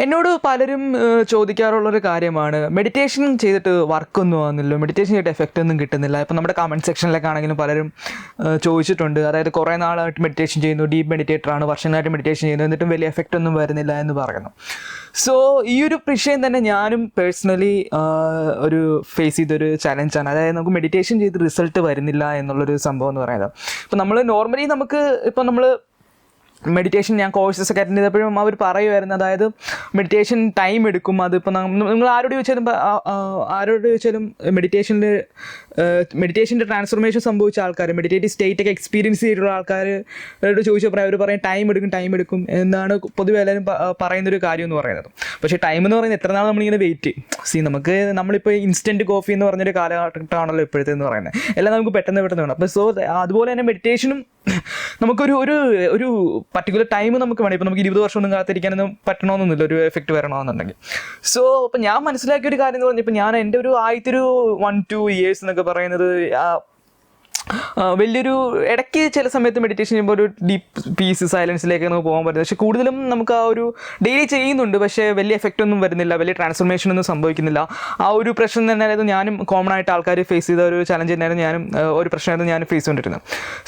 എന്നോട് പലരും ചോദിക്കാറുള്ളൊരു കാര്യമാണ്, മെഡിറ്റേഷൻ ചെയ്തിട്ട് വർക്കൊന്നും ആകുന്നില്ല, മെഡിറ്റേഷൻ ചെയ്തിട്ട് എഫക്റ്റ് ഒന്നും കിട്ടുന്നില്ല. ഇപ്പം നമ്മുടെ കമൻറ്റ് സെക്ഷനിലൊക്കെ ആണെങ്കിലും പലരും ചോദിച്ചിട്ടുണ്ട്. അതായത് കുറേ നാളായിട്ട് മെഡിറ്റേഷൻ ചെയ്യുന്നു, ഡീപ്പ് മെഡിറ്റേറ്ററാണ്, വർഷങ്ങളായിട്ട് മെഡിറ്റേഷൻ ചെയ്യുന്നു, എന്നിട്ടും വലിയ എഫക്റ്റ് ഒന്നും വരുന്നില്ല എന്ന് പറയുന്നു. സോ ഈ ഒരു വിഷയം തന്നെ ഞാനും പേഴ്സണലി ഒരു ഫേസ് ചെയ്തൊരു ചലഞ്ചാണ്. അതായത് നമുക്ക് മെഡിറ്റേഷൻ ചെയ്ത് റിസൾട്ട് വരുന്നില്ല എന്നുള്ളൊരു സംഭവം എന്ന് പറയുന്നത്. ഇപ്പം നമ്മൾ നോർമലി ഇപ്പം നമ്മൾ മെഡിറ്റേഷൻ ഞാൻ കോഴ്സസ് ഒക്കെ അറ്റൻഡ് ചെയ്തപ്പോഴും അവർ പറയുമായിരുന്നു, അതായത് മെഡിറ്റേഷൻ ടൈം എടുക്കും. അതിപ്പോൾ നിങ്ങൾ ആരോട് ചോദിച്ചാലും മെഡിറ്റേഷൻ്റെ ട്രാൻസ്ഫോർമേഷൻ സംഭവിച്ച ആൾക്കാർ, മെഡിറ്റേറ്റീവ് സ്റ്റേറ്റ് ഒക്കെ എക്സ്പീരിയൻസ് ചെയ്തിട്ടുള്ള ആൾക്കാരോട് ചോദിച്ചപ്പോൾ അവർ പറയും ടൈം എടുക്കും എന്നാണ് പൊതുവെ എല്ലാവരും പറയുന്നൊരു കാര്യം എന്ന് പറയുന്നത്. പക്ഷേ ടൈം എന്ന് പറയുന്നത് എത്ര നാൾ നമ്മളിങ്ങനെ വെയിറ്റ് നമ്മളിപ്പോൾ ഇൻസ്റ്റൻറ്റ് കോഫി എന്ന് പറഞ്ഞൊരു കാലഘട്ടമാണല്ലോ ഇപ്പോഴത്തേന്ന് പറയുന്നത്. എല്ലാം നമുക്ക് പെട്ടെന്ന് വേണം. അപ്പോൾ അതുപോലെ തന്നെ മെഡിറ്റേഷനും നമുക്കൊരു ഒരു പർട്ടിക്കുലർ ടൈം നമുക്ക് വേണം. ഇപ്പോൾ നമുക്ക് 20 വർഷമൊന്നും കാത്തിരിക്കാനൊന്നും പറ്റണമെന്നൊന്നുമില്ല ഒരു എഫക്റ്റ് വരണമെന്നുണ്ടെങ്കിൽ. സോ അപ്പോൾ ഞാൻ മനസ്സിലാക്കിയ ഒരു കാര്യം എന്ന് പറഞ്ഞാൽ, ഇപ്പോൾ ഞാൻ എൻ്റെ ഒരു ആദ്യത്തെ 1-2 years എന്നൊക്കെ പറയുന്നത് വലിയൊരു ഇടയ്ക്ക് ചില സമയത്ത് മെഡിറ്റേഷൻ ചെയ്യുമ്പോൾ ഒരു ഡീപ്പ് പീസ് സൈലൻസിലേക്ക് നമുക്ക് പോകാൻ പറ്റുന്നത്. പക്ഷേ കൂടുതലും നമുക്ക് ആ ഒരു ഡെയിലി ചെയ്യുന്നുണ്ട്, പക്ഷേ വലിയ എഫക്റ്റ് ഒന്നും വരുന്നില്ല, വലിയ ട്രാൻസ്ഫോർമേഷൻ ഒന്നും സംഭവിക്കുന്നില്ല. ആ ഒരു പ്രശ്നം തന്നെയായിരുന്നു ഞാനും കോമൺ ആയിട്ട് ആൾക്കാർ ഫേസ് ചെയ്ത ഒരു ചലഞ്ച് തന്നെയായിരുന്നു ഞാനും ഒരു പ്രശ്നമായിരുന്നു ഞാൻ ഫേസ് ചെയ്തുകൊണ്ടിരുന്നത്.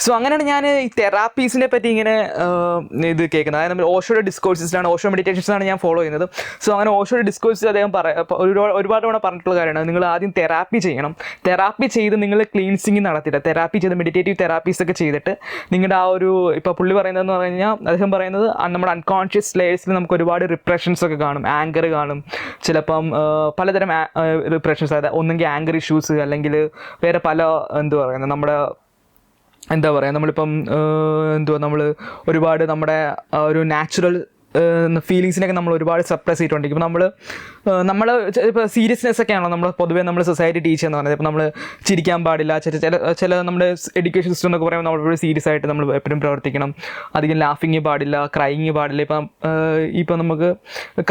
സോ അങ്ങനെയാണ് ഞാൻ ഈ തെറാപ്പീസിനെ പറ്റി ഇങ്ങനെ ഇത് കേൾക്കുന്നത്. അതായത് നമ്മൾ ഓഷോയുടെ ഡിസ്കോഴ്സിലാണ്, ഓഷോ മെഡിറ്റേഷൻസാണ് ഞാൻ ഫോളോ ചെയ്യുന്നത്. സോ അങ്ങനെ ഓഷോയുടെ ഡിസ്കോഴ്സിൽ അദ്ദേഹം ഒരുപാട് തവണ പറഞ്ഞിട്ടുള്ള കാര്യമാണ്, നിങ്ങൾ ആദ്യം തെറാപ്പി ചെയ്യണം. തെറാപ്പി ചെയ്ത് നിങ്ങൾ ക്ലീൻസിങ് നടത്തിയിട്ട് തെറാപ്പി ചെയ്ത് മെഡിറ്റേറ്റീവ് തെറാപ്പീസ് ഒക്കെ ചെയ്തിട്ട് നിങ്ങളുടെ ആ ഒരു ഇപ്പോൾ പുള്ളി പറയുന്നതെന്ന് പറഞ്ഞു കഴിഞ്ഞാൽ, അദ്ദേഹം പറയുന്നത് നമ്മുടെ അൺകോൺഷ്യസ് ലെയേഴ്സിൽ നമുക്ക് ഒരുപാട് റിപ്രഷൻസ് ഒക്കെ കാണും, ആങ്കർ കാണും, ചിലപ്പം പലതരം റിപ്രഷൻസ്. അതായത് ഒന്നെങ്കിൽ ആങ്കർ ഇഷ്യൂസ്, അല്ലെങ്കിൽ വേറെ പല നമ്മളിപ്പം നമ്മൾ ഒരുപാട് നമ്മുടെ ഒരു നാച്ചുറൽ ഫീലിങ്സിനൊക്കെ നമ്മൾ ഒരുപാട് സപ്രസ് ചെയ്തിട്ടുണ്ട്. ഇപ്പോൾ നമ്മൾ ഇപ്പോൾ സീരിയസ്നെസ് ഒക്കെയാണല്ലോ നമ്മൾ പൊതുവേ നമ്മൾ സൊസൈറ്റി ടീച്ച് എന്ന് പറയുന്നത്. ഇപ്പോൾ നമ്മൾ ചിരിക്കാൻ പാടില്ല, ചില നമ്മുടെ എഡ്യൂക്കേഷൻ സിസ്റ്റം എന്നൊക്കെ പറയുമ്പോൾ നമ്മൾ സീരിയസ് ആയിട്ട് നമ്മൾ എപ്പോഴും പ്രവർത്തിക്കണം, അധികം ലാഫിങ് പാടില്ല, ക്രൈങ് പാടില്ല. ഇപ്പം നമുക്ക്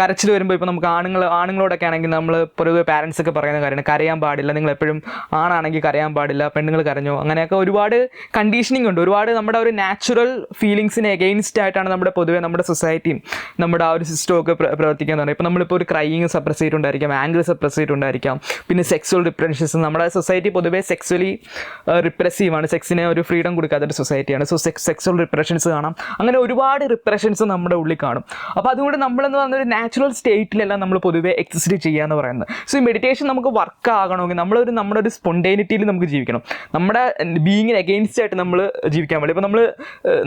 കരച്ചിൽ വരുമ്പോൾ ഇപ്പോൾ നമുക്ക് ആണുങ്ങളോടൊക്കെ ആണെങ്കിൽ നമ്മൾ പൊതുവെ പാരൻസ് ഒക്കെ പറയുന്ന കാര്യമാണ്, കരയാൻ പാടില്ല, നിങ്ങൾ എപ്പോഴും ആണാണെങ്കിൽ കരയാൻ പാടില്ല, പെണ്ണുങ്ങൾ കരഞ്ഞോ, അങ്ങനെയൊക്കെ ഒരുപാട് കണ്ടീഷനിങ് ഉണ്ട്. ഒരുപാട് നമ്മുടെ ഒരു നാച്ചുറൽ ഫീലിങ്സിന് എഗെയിൻസ്റ്റ് ആയിട്ടാണ് നമ്മുടെ പൊതുവെ നമ്മുടെ സൊസൈറ്റിയും നമ്മുടെ ആ ഒരു സിസ്റ്റമൊക്കെ പ്രവർത്തിക്കാൻ തുടങ്ങി. ഇപ്പോൾ നമ്മളിപ്പോൾ ഒരു ക്രൈയിങ് സപ്രസ് ചെയ്തിട്ടുണ്ടായിരിക്കാം, ആംഗ്രി സപ്രസ് ചെയ്തിട്ടുണ്ടായിരിക്കാം, പിന്നെ സെക്സ്വൽ റിപ്രഷൻസ്. നമ്മുടെ സൊസൈറ്റി പൊതുവേ സെക്സ്വലി റിപ്രസീവാണ്, സെക്സിനെ ഒരു ഫ്രീഡം കൊടുക്കാത്തൊരു സൊസൈറ്റിയാണ്. സോ സെക്സ്വൽ റിപ്രഷൻസ് കാണാം, അങ്ങനെ ഒരുപാട് റിപ്രഷൻസ് നമ്മുടെ ഉള്ളിൽ കാണും. അപ്പോൾ അതുകൊണ്ട് നമ്മളെന്ന് പറഞ്ഞൊരു നാച്ചുറൽ സ്റ്റേറ്റിലെല്ലാം നമ്മൾ പൊതുവേ എക്സിസ്റ്റ് ചെയ്യുക എന്ന് പറയുന്നത്. സോ ഈ മെഡിറ്റേഷൻ നമുക്ക് വർക്ക് ആകണമെങ്കിൽ നമ്മുടെ ഒരു സ്പോണ്ടേനിറ്റിയിൽ നമുക്ക് ജീവിക്കണം, നമ്മുടെ ബീയിങ്ങിന് എഗെയിൻസ്റ്റ് ആയിട്ട് നമ്മൾ ജീവിക്കാൻ പാടില്ല. ഇപ്പോൾ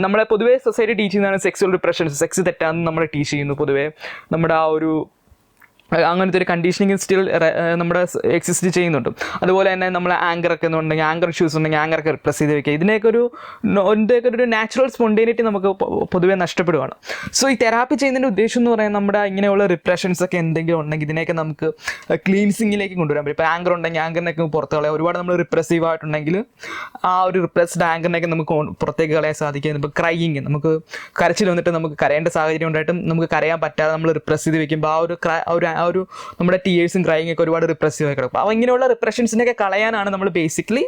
നമ്മളെ പൊതുവേ സൊസൈറ്റി ടീച്ച് ചെയ്യുന്നതാണ് സെക്സ്വൽ റിപ്രഷൻസ്, സെക്സ് തെറ്റാന്ന് നമ്മളെ ടീച്ച് ചെയ്യുന്നു. പൊതുവേ നമ്മുടെ ആ ഒരു അങ്ങനത്തെ ഒരു കണ്ടീഷനിങ് സ്റ്റിൽ നമ്മുടെ എക്സിസ്റ്റ് ചെയ്യുന്നുണ്ട്. അതുപോലെ തന്നെ നമ്മൾ ആങ്കറൊക്കെ എന്നുണ്ടെങ്കിൽ, ആങ്കർ ഇഷ്യൂസ് ഉണ്ടെങ്കിൽ ആങ്കറൊക്കെ റിപ്രസ് ചെയ്ത് വെക്കുക. ഇതിൻ്റെയൊക്കെ ഒരു നാച്ചുറൽ സ്പോണ്ടേനിറ്റി നമുക്ക് പൊതുവേ നഷ്ടപ്പെടുകയാണ്. സോ ഈ തെറാപ്പി ചെയ്യുന്നതിൻ്റെ ഉദ്ദേശം എന്ന് പറയുന്നത് നമ്മുടെ ഇങ്ങനെയുള്ള റിപ്രഷൻസ് ഒക്കെ എന്തെങ്കിലും ഉണ്ടെങ്കിൽ ഇതിനെയൊക്കെ നമുക്ക് ക്ലീൻസിങ്ങിലേക്ക് കൊണ്ടുവരാൻ പറ്റും. ഇപ്പോൾ ആങ്കർ ഉണ്ടെങ്കിൽ ആങ്കറിനെയൊക്കെ പുറത്ത് കളയാം. ഒരുപാട് നമ്മൾ റിപ്രസീവ് ആയിട്ടുണ്ടെങ്കിൽ ആ ഒരു റിപ്രസ്ഡ് ആങ്കറിനെയൊക്കെ നമുക്ക് പുറത്തേക്ക് കളയാൻ സാധിക്കും. ഇപ്പോൾ ക്രൈയിങ്, നമുക്ക് കരച്ചിൽ വന്നിട്ട് നമുക്ക് കരയേണ്ട സാഹചര്യം ഉണ്ടായിട്ടും നമുക്ക് കരയാൻ പറ്റാതെ നമ്മൾ റിപ്രസ് ചെയ്ത് വെക്കുമ്പോൾ ആ ഒരു നമ്മുടെ ടീയേഴ്സും ക്രൈയിങ് ഒക്കെ ഒരുപാട് റിപ്രസീവ് ആയി കിടക്കും. അപ്പോൾ ഇങ്ങനെയുള്ള റിപ്രഷൻസിനൊക്കെ കളയാനാണ് നമ്മൾ ബേസിക്കലി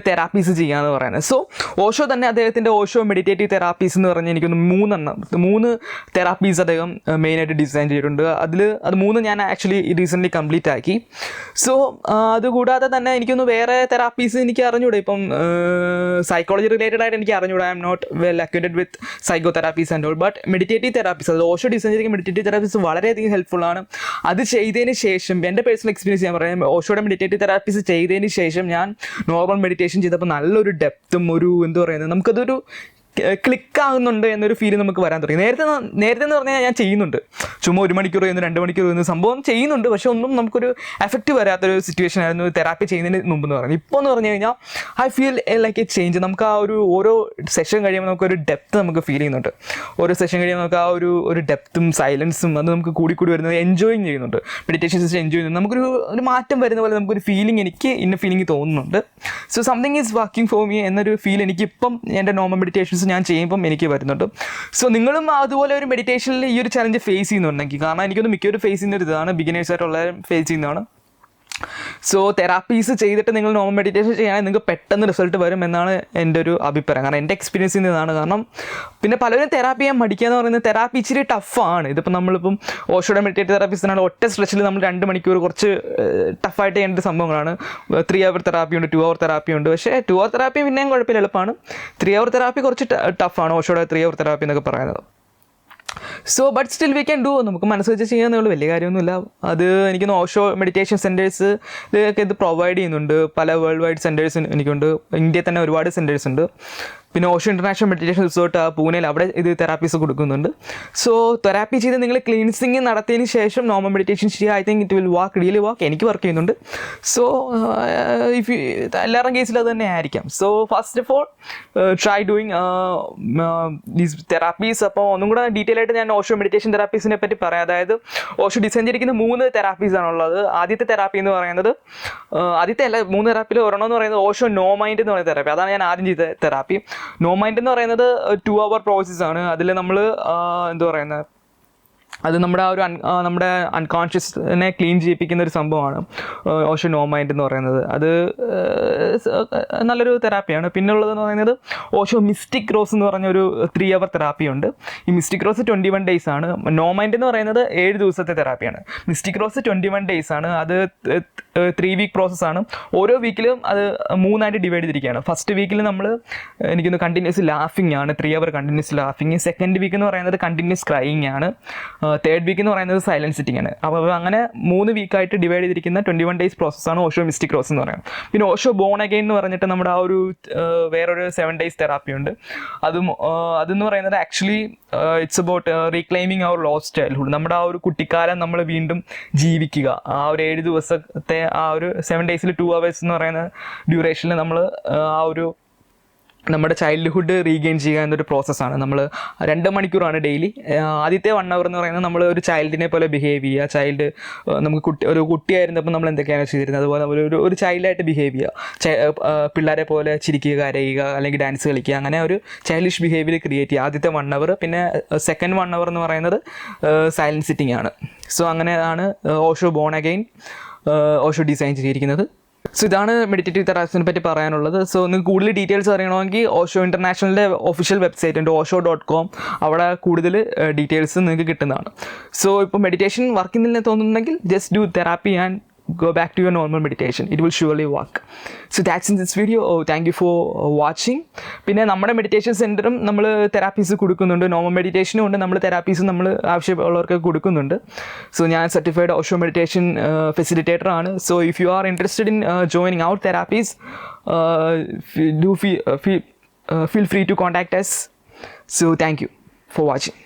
തെറാപ്പീസ് ചെയ്യാന്ന് പറയുന്നത്. സോ ഓഷോ തന്നെ അദ്ദേഹത്തിൻ്റെ ഓഷോ മെഡിറ്റേറ്റീവ് തെറാപ്പീസ് എന്ന് പറഞ്ഞാൽ എനിക്കൊന്ന് 3 തെറാപ്പീസ് അദ്ദേഹം മെയിനായിട്ട് ഡിസൈൻ ചെയ്തിട്ടുണ്ട്. അത് 3 ഞാൻ ആക്ച്വലി റീസെൻ്റ്ലി കംപ്ലീറ്റ് ആക്കി. സോ അതുകൂടാതെ തന്നെ എനിക്കൊന്ന് വേറെ തെറാപ്പീസ് എനിക്ക് അറിഞ്ഞൂടെ. ഇപ്പം സൈക്കോളജി റിലേറ്റഡ് ആയിട്ട് എനിക്ക് അറിഞ്ഞൂടെ, I am not well acquainted with psychotherapies and all. But meditative therapies, അത് ഓഷോ ഡിസൈൻ ചെയ്തിരിക്കുന്ന മെഡിറ്റേറ്റീവ് തെറാപ്പീസ് വളരെയധികം ഹെൽപ്ഫുള്ളാണ്. അത് ചെയ്തതിന് ശേഷം എൻ്റെ പേഴ്സണൽ എക്സ്പീരിയൻസ് ഞാൻ പറയാം, ഓഷോയുടെ മെഡിറ്റേറ്റീവ് തെറാപ്പീസ് ചെയ്തതിന് ശേഷം ഞാൻ നോർമൽ മെഡിറ്റേഷൻ ചെയ്തപ്പോൾ നല്ലൊരു ഡെപ്തും നമുക്കതൊരു ക്ലിക്കാകുന്നുണ്ട് എന്നൊരു ഫീൽ നമുക്ക് വരാൻ തുടങ്ങി. നേരത്തെ എന്ന് പറഞ്ഞാൽ ഞാൻ ചെയ്യുന്നുണ്ട്, ചുമ്മാ 1 മണിക്കൂർ ചെയ്യുന്നു, 2 മണിക്കൂർ ചെയ്യുന്നു, സംഭവം ചെയ്യുന്നുണ്ട്, പക്ഷെ ഒന്നും നമുക്കൊരു എഫക്റ്റ് വരാത്തൊരു സിറ്റുവേഷൻ ആയിരുന്നു തെറാപ്പി ചെയ്യുന്നതിന് മുമ്പ് എന്ന് പറയുന്നത്. ഇപ്പോൾ എന്ന് പറഞ്ഞു കഴിഞ്ഞാൽ I feel like A change. നമുക്ക് ആ ഓരോ സെഷൻ കഴിയുമ്പോൾ നമുക്കൊരു ഡെപ്ത് നമുക്ക് ഫീൽ ചെയ്യുന്നുണ്ട്. ഓരോ സെഷൻ കഴിയുമ്പോൾ നമുക്ക് ആ ഒരു ഡെപ്തും സൈലൻസും അത് നമുക്ക് കൂടി വരുന്നത് എൻജോയിങ് ചെയ്യുന്നുണ്ട്. മെഡിറ്റേഷൻ സിസ്റ്റം എൻജോയ് ചെയ്യുന്നുണ്ട്. നമുക്കൊരു മാറ്റം വരുന്ന പോലെ നമുക്കൊരു ഫീലിംഗ്, എനിക്ക് ഇന്ന ഫീലിംഗ് തോന്നുന്നുണ്ട്. So something is working for me എന്നൊരു ഫീൽ എനിക്കിപ്പം എൻ്റെ നോർമൽ മെഡിറ്റേഷൻസ് ഞാൻ ചെയ്യുമ്പം എനിക്ക് വരുന്നുണ്ട്. സോ നിങ്ങളും അതുപോലെ ഒരു മെഡിറ്റേഷനിൽ ഈ ഒരു ചലഞ്ച് ഫേസ് ചെയ്യുന്നുണ്ടെങ്കിൽ, കാരണം എനിക്കൊന്ന് മിക്കവരും ഫേസ് ചെയ്യുന്ന ഒരു ഇതാണ്, ബിഗിനേഴ്സ് ആയിട്ടുള്ളവരും ഫേസ് ചെയ്യുന്നതാണ്. സോ തെറാപ്പീസ് ചെയ്തിട്ട് നിങ്ങൾ നോർമൽ മെഡിറ്റേഷൻ ചെയ്യുകയാണെങ്കിൽ നിങ്ങൾക്ക് പെട്ടെന്ന് റിസൾട്ട് വരും എന്നാണ് എൻ്റെ ഒരു അഭിപ്രായം. കാരണം എൻ്റെ എക്സ്പീരിയൻസിൽ നിന്നാണ്. കാരണം പിന്നെ പലരും തെറാപ്പി ചെയ്യാൻ മടിക്കുക എന്ന് പറയുന്നത് തെറാപ്പി ഇച്ചിരി ടഫാണ്. ഇതിപ്പോൾ നമ്മളിപ്പം ഓഷോയുടെ മെഡിറ്റേറ്റീവ് തെറാപ്പീസിനാണ് ഒറ്റ സ്ട്രെച്ചിൽ നമ്മൾ 2 മണിക്കൂർ കുറച്ച് ടഫായിട്ട് ചെയ്യേണ്ട സംഭവങ്ങളാണ്. 3 hour തെറാപ്പി ഉണ്ട്, 2 hour തെറാപ്പി ഉണ്ട്. പക്ഷേ 2 hour തെറാപ്പി പിന്നെയും കുഴപ്പമില്ല, എളുപ്പമാണ്. 3 hour തെറാപ്പി കുറച്ച് ടഫാണ്, ഓഷോയുടെ 3 hour തെറാപ്പി എന്നൊക്കെ പറയുന്നത്. So but still we can do. നമുക്ക് മനസ്സ് വെച്ച് ചെയ്യാന്നേ ഉള്ളൂ, വലിയ കാര്യമൊന്നുമില്ല. അത് എനിക്കൊന്ന് ഓഷോ മെഡിറ്റേഷൻ സെൻറ്റേഴ്സ് ഒക്കെ ഇത് പ്രൊവൈഡ് ചെയ്യുന്നുണ്ട്. പല വേൾഡ് വൈഡ് സെൻറ്റേഴ്സ് എനിക്കുണ്ട്. ഇന്ത്യയിൽ തന്നെ ഒരുപാട് സെൻറ്റേഴ്സ് ഉണ്ട്. പിന്നെ ഓഷോ ഇൻ്റർനാഷണൽ മെഡിറ്റേഷൻ റിസോർട്ട് പൂനെയിൽ, അവിടെ ഇത് തെറാപ്പീസ് കൊടുക്കുന്നുണ്ട്. സോ തെറാപ്പി ചെയ്ത് നിങ്ങൾ ക്ലീൻസിങ് നടത്തിയതിന് ശേഷം നോർമൽ മെഡിറ്റേഷൻ ചെയ്യുക. I think it will work, really work. എനിക്ക് വർക്ക് ചെയ്യുന്നുണ്ട്. സോ ഇഫ് എല്ലാവരുടെയും കേസിൽ അത് തന്നെ ആയിരിക്കാം. So first of all try doing these therapies. അപ്പോൾ ഒന്നും കൂടെ ഡീറ്റെയിൽ ആയിട്ട് ഞാൻ ഓഷോ മെഡിറ്റേഷൻ തെറാപ്പീസിനെ പറ്റി പറയാം. അതായത് ഓഷോ ഡിസൈൻ ചെയ്തിരിക്കുന്ന 3 തെറാപ്പീസാണുള്ളത്. ആദ്യത്തെ തെറാപ്പി എന്ന് പറയുന്നത്, ആദ്യത്തെ അല്ല, 3 തെറാപ്പിയിൽ ഒരെണ്ണം എന്ന് പറയുന്നത് ഓഷോ നോ മൈൻഡ് എന്ന് പറയുന്ന തെറാപ്പി. അതാണ് ഞാൻ ആദ്യം ചെയ്ത തെറാപ്പി. നോ മൈൻഡ് എന്ന് പറയുന്നത് 2 hour പ്രോസസ്സാണ്. അതിൽ നമ്മൾ എന്താ പറയുന്നത്, അത് നമ്മുടെ നമ്മുടെ അൺകോൺഷ്യസിനെ ക്ലീൻ ചെയ്യിപ്പിക്കുന്ന ഒരു സംഭവമാണ് ഓഷോ നോ മൈൻഡ് എന്ന് പറയുന്നത്. അത് നല്ലൊരു തെറാപ്പിയാണ്. പിന്നെ ഉള്ളതെന്ന് പറയുന്നത് ഓഷോ മിസ്റ്റിക് റോസ് എന്ന് പറഞ്ഞൊരു 3 hour തെറാപ്പിയുണ്ട്. ഈ മിസ്റ്റിക് റോസ് 21 days ആണ്. നോ മൈൻഡ് എന്ന് പറയുന്നത് 7 ദിവസത്തെ തെറാപ്പിയാണ്. മിസ്റ്റിക് റോസ് 21 days ആണ്. അത് 3 week പ്രോസസ്സാണ്. ഓരോ വീക്കിലും അത് 3 ആയിട്ട് ഡിവൈഡ് ചെയ്തിരിക്കുകയാണ്. ഫസ്റ്റ് വീക്കിൽ നമ്മൾ എനിക്കൊന്ന് കണ്ടിന്യൂസ് ലാഫിംഗ് ആണ്, 3 hour കണ്ടിന്യൂസ് ലാഫിങ്. സെക്കൻഡ് വീക്ക് എന്ന് പറയുന്നത് കണ്ടിന്യൂസ് ക്രൈയിങ് ആണ്. 3rd വീക്ക് എന്ന് പറയുന്നത് സൈലൻസ് സിറ്റിംഗ് ആണ്. അപ്പോൾ അങ്ങനെ 3 വീക്കായിട്ട് ഡിവൈഡ് ചെയ്തിരിക്കുന്ന 21 days പ്രോസസ്സാണ് ഓഷോ മിസ്റ്റിക് റോസ് എന്ന് പറയുന്നത്. പിന്നെ ഓഷോ ബോൺ അഗെയിൻ എന്ന് പറഞ്ഞിട്ട് നമ്മുടെ ആ ഒരു വേറൊരു 7 days തെറാപ്പി ഉണ്ട്. അതെന്ന് പറയുന്നത് actually it's about reclaiming our lost childhood. നമ്മുടെ ആ ഒരു കുട്ടിക്കാലം നമ്മൾ വീണ്ടും ജീവിക്കുക. ആ ഒരു 7 ദിവസത്തെ ആ ഒരു 7 days 2 hours എന്ന് പറയുന്ന ഡ്യൂറേഷനിൽ നമ്മൾ ആ ഒരു നമ്മുടെ ചൈൽഡ്ഹുഡ് റീഗെയിൻ ചെയ്യുക എന്നൊരു പ്രോസസ്സാണ്. നമ്മൾ 2 മണിക്കൂറാണ് ഡെയിലി. ആദ്യത്തെ 1 hour എന്ന് പറയുന്നത് നമ്മൾ ഒരു ചൈൽഡിനെ പോലെ ബിഹേവ് ചെയ്യുക. നമുക്ക് ഒരു കുട്ടിയായിരുന്നപ്പോൾ നമ്മൾ എന്തൊക്കെയാണ് ചെയ്തിരുന്നത്, അതുപോലെ ഒരു ചൈൽഡായിട്ട് ബിഹേവ് ചെയ്യുക. പിള്ളേരെ പോലെ ചിരിക്കുക, കരയുക, അല്ലെങ്കിൽ ഡാൻസ് കളിക്കുക, അങ്ങനെ ഒരു ചൈൽഡിഷ് ബിഹേവിയർ ക്രിയേറ്റ് ചെയ്യുക ആദ്യത്തെ 1 hour. പിന്നെ സെക്കൻഡ് 1 hour എന്ന് പറയുന്നത് സൈലൻസ് സിറ്റിംഗ് ആണ്. സോ അങ്ങനെയാണ് Osho born again Osho design ചെയ്തിരിക്കുന്നത്. സോ ഇതാണ് മെഡിറ്റേറ്റീവ് തെറാപ്പിസിനെ പറ്റി പറയാനുള്ളത്. സോ നിങ്ങൾക്ക് കൂടുതൽ ഡീറ്റെയിൽസ് അറിയണമെങ്കിൽ ഓഷോ ഇൻ്റർനാഷണലിൻ്റെ ഒഫീഷ്യൽ വെബ്സൈറ്റ് ഉണ്ട്, osho.com. അവിടെ കൂടുതൽ ഡീറ്റെയിൽസ് നിങ്ങൾക്ക് കിട്ടുന്നതാണ്. സോ ഇപ്പോൾ മെഡിറ്റേഷൻ വർക്ക് ചെയ്യുന്നില്ലെന്ന് തോന്നുന്നുണ്ടെങ്കിൽ just do therapy and go back to your normal meditation. It will surely work. So that's in this video. Thank you for watching. പിന്നെ നമ്മുടെ മെഡിറ്റേഷൻ സെൻറ്ററും നമ്മൾ തെറാപ്പീസ് കൊടുക്കുന്നുണ്ട്. നോർമൽ മെഡിറ്റേഷനും ഉണ്ട്, നമ്മൾ തെറാപ്പീസും നമ്മൾ ആവശ്യമുള്ളവർക്ക് കൊടുക്കുന്നുണ്ട്. സോ ഞാൻ സർട്ടിഫൈഡ് ഓഷോ മെഡിറ്റേഷൻ ഫെസിലിറ്റേറ്റർ ആണ്. So if you are interested in joining out therapies, feel free to contact us. So thank you for watching.